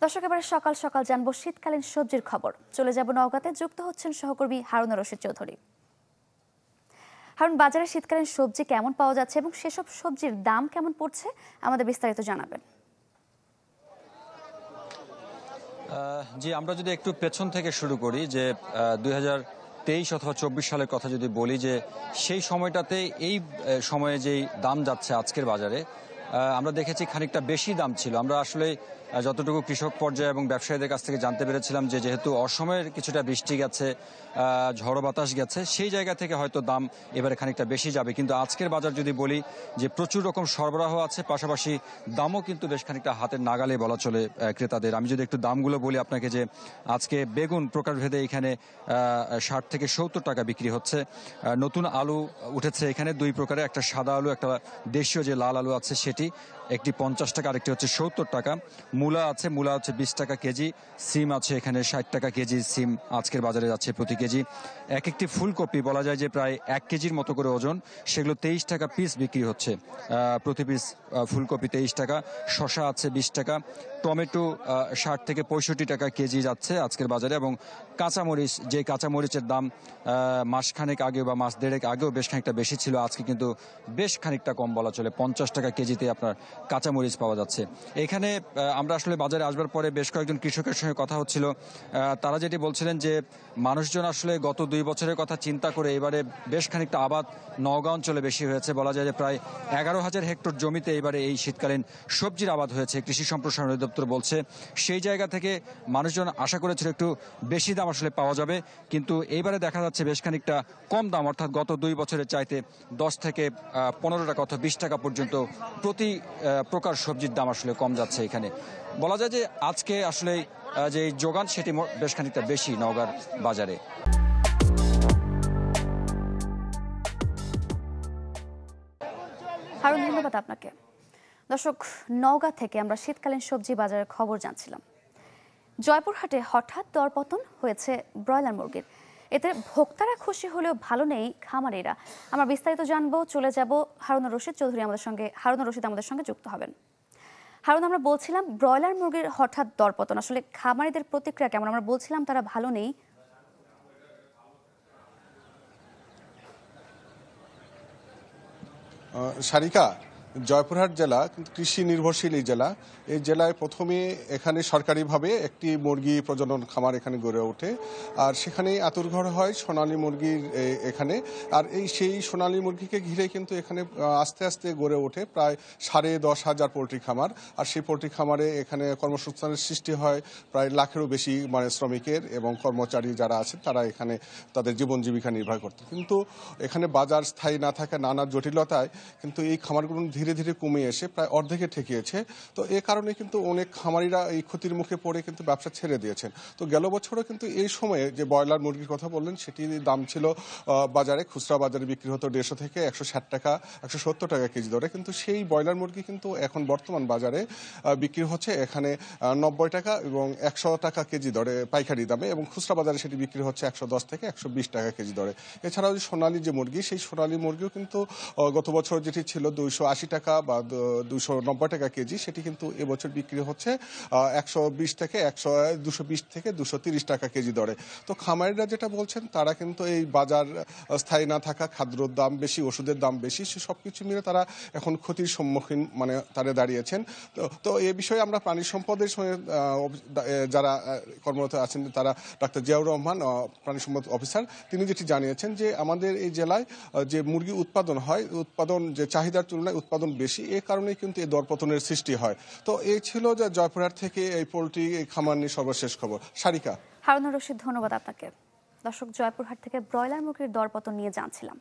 দর্শক, এবারে সকাল সকাল জানবো শীতকালীন সবজির খবর। চলে যাব নওগাঁতে, যুক্ত হচ্ছেন সহকর্মী হারুন রশিদ চৌধুরী। হারুন, বাজারে শীতকালীন সবজি কেমন পাওয়া যাচ্ছে এবং সেসব সবজির দাম কেমন পড়ছে, আমাদের বিস্তারিত জানাবেন। জি, আমরা যদি একটু পেছন থেকে শুরু করি যে 2023 অথবা 24 সালের কথা যদি বলি, যে সেই সময়টাতে এই সময়ে যেই দাম যাচ্ছে আজকের বাজারে, আমরা দেখেছি খানিকটা বেশি দাম ছিল। আমরা আসলে যতটুকু কৃষক পর্যায়ে এবং ব্যবসায়ীদের কাছ থেকে জানতে পেরেছিলাম যে যেহেতু অসময়ের কিছুটা বৃষ্টি গেছে, ঝড়ো বাতাস গেছে, সেই জায়গা থেকে হয়তো দাম এবারে খানিকটা বেশি যাবে। কিন্তু আজকের বাজার যদি বলি যে প্রচুর রকম সরবরাহ আছে, পাশাপাশি দামও কিন্তু বেশ খানিকটা হাতের নাগালে বলা চলে ক্রেতাদের। আমি যদি একটু দামগুলো বলি আপনাকে, যে আজকে বেগুন প্রকারভেদে এখানে 60 থেকে 70 টাকা বিক্রি হচ্ছে। নতুন আলু উঠেছে এখানে দুই প্রকারে, একটা সাদা আলু, একটা দেশীয় যে লাল আলু আছে সেটি, একটি 50 টাকা, আরেকটি হচ্ছে 70 টাকা। মূলা আছে, মূলা হচ্ছে 20 টাকা কেজি। সিম আছে এখানে 60 টাকা কেজি, সিম আজকের বাজারে যাচ্ছে প্রতি কেজি। একটি ফুলকপি বলা যায় যে প্রায় 1 কেজির মতো করে ওজন, সেগুলো 23 টাকা পিস বিক্রি হচ্ছে, প্রতি পিস ফুলকপি 23 টাকা। শসা আছে 20 টাকা। টমেটো 60 থেকে 65 টাকা কেজি যাচ্ছে আজকের বাজারে। এবং কাঁচামরিচ, যে কাঁচামরিচের দাম মাসখানেক আগে বা মাস দেড়েক আগেও বেশ খানিকটা বেশি ছিল, আজকে কিন্তু বেশ খানিকটা কম বলা চলে, 50 টাকা কেজিতে আপনার কাঁচামরিচ পাওয়া যাচ্ছে এখানে। আমরা আসলে বাজারে আসবার পরে বেশ কয়েকজন কৃষকের সঙ্গে কথা হচ্ছিল, তারা যেটি বলছিলেন যে মানুষজন আসলে গত 2 বছরের কথা চিন্তা করে এবারে বেশ খানিকটা আবাদ নওগাঁ অঞ্চলে বেশি হয়েছে। বলা যায় যে প্রায় 11,000 হেক্টর জমিতে এবারে এই শীতকালীন সবজির আবাদ হয়েছে, কৃষি সম্প্রসারণ অধিদপ্তর বলছে। সেই জায়গা থেকে মানুষজন আশা করেছিল একটু বেশি দাম আসলে পাওয়া যাবে, কিন্তু এইবারে দেখা যাচ্ছে বেশ খানিকটা কম দাম, অর্থাৎ গত 2 বছরের চাইতে 10 থেকে 15 টাকা অথবা 20 টাকা পর্যন্ত প্রতি প্রকার সবজির দাম আসলে কম যাচ্ছে এখানে। বলা যায় যে আজকে আসলে যে যোগান সেটি বেশ খানিকটা বেশি নওগাঁর বাজারে। হারুন, ধন্যবাদ আপনাকে। দর্শক, নওগাঁ থেকে আমরা শীতকালীন সবজি বাজারের খবর জানছিলাম। জয়পুরহাটে হঠাৎ দরপতন হয়েছে ব্রয়লার মুরগির। এতে ভোক্তারা খুশি হলেও ভালো নেই খামারিরা। আমরা বিস্তারিত জানবো, চলে যাব হারুন রশিদ চৌধুরী আমাদের সঙ্গে। হারুন রশিদ আমাদের সঙ্গে যুক্ত হবেন। হারুন, আমরা বলছিলাম ব্রয়লার মুরগির হঠাৎ দরপতন, আসলে খামারিদের প্রতিক্রিয়া কেমন? আমরা বলছিলাম তারা ভালো নেই। সারিকা, জয়পুরহাট জেলা কিন্তু কৃষি নির্ভরশীল এই জেলা। এই জেলায় প্রথমে এখানে সরকারিভাবে একটি মুরগি প্রজনন খামার এখানে গড়ে ওঠে, আর সেখানেই আতুরঘর হয় সোনালী মুরগির এখানে। আর সেই সোনালী মুরগিকে ঘিরে কিন্তু এখানে আস্তে আস্তে গড়ে ওঠে প্রায় 10,500 পোলট্রি খামার। আর সেই পোলট্রি খামারে এখানে কর্মসংস্থানের সৃষ্টি হয় প্রায় লাখেরও বেশি শ্রমিকের এবং কর্মচারী যারা আছেন তারা এখানে তাদের জীবন জীবিকা নির্বাহ করতে। কিন্তু এখানে বাজার স্থায়ী না থাকা নানা জটিলতায় কিন্তু এই খামারগুলো ধীরে ধীরে কমে এসে প্রায় অর্ধেকে ঠেকিয়েছে। তো এ কারণে কিন্তু অনেক খামারিরা এই ক্ষতির মুখে পড়ে কিন্তু ব্যবসা ছেড়ে দিয়েছেন। তো গেল বছরও কিন্তু এই সময়ে যে ব্রয়লার মুরগির কথা বললেন, সেটির দাম ছিল বাজারে, খুচরা বাজারে বিক্রি হতো 150 থেকে 160 টাকা, 170 টাকা কেজি দরে। কিন্তু সেই ব্রয়লার মুরগি কিন্তু এখন বর্তমান বাজারে বিক্রি হচ্ছে এখানে 90 টাকা এবং 100 টাকা কেজি দরে পাইকারি দামে, এবং খুচরা বাজারে সেটি বিক্রি হচ্ছে 110 থেকে 120 টাকা কেজি দরে। এছাড়াও যে সোনালী যে মুরগি, সেই সোনালী মুরগিও কিন্তু গত বছর যেটি ছিল 280 টাকা বা 290 টাকা কেজি, সেটি কিন্তু এবছর বিক্রি হচ্ছে 120 থেকে 230 টাকা কেজি দরে। তো খামারিরা যেটা বলছেন, তারা কিন্তু এই বাজার স্থায়ী না থাকা, খাদ্যর দাম বেশি, ওষুধের দাম বেশি, সে সবকিছু মিলে তারা এখন ক্ষতির সম্মুখীন তারা দাঁড়িয়েছেন। তো এ বিষয়ে আমরা প্রাণী সম্পদের সঙ্গে যারা কর্মরত আছেন, তারা ডাক্তার জিয়াউর রহমান, প্রাণী সম্পদ অফিসার, তিনি যেটি জানিয়েছেন যে আমাদের এই জেলায় যে মুরগি উৎপাদন হয়, উৎপাদন যে চাহিদার তুলনায় উৎপাদন বেশি, এ কারণে কিন্তু এই দরপতনের সৃষ্টি হয়। তো এই ছিল যে জয়পুরহাট থেকে এই পোলট্রি খামার নিয়ে সর্বশেষ খবর। সারিকা। হারুন রশিদ, ধন্যবাদ আপনাকে। দর্শক, জয়পুরহাট থেকে ব্রয়লার মুরগির দরপতন নিয়ে জানছিলাম।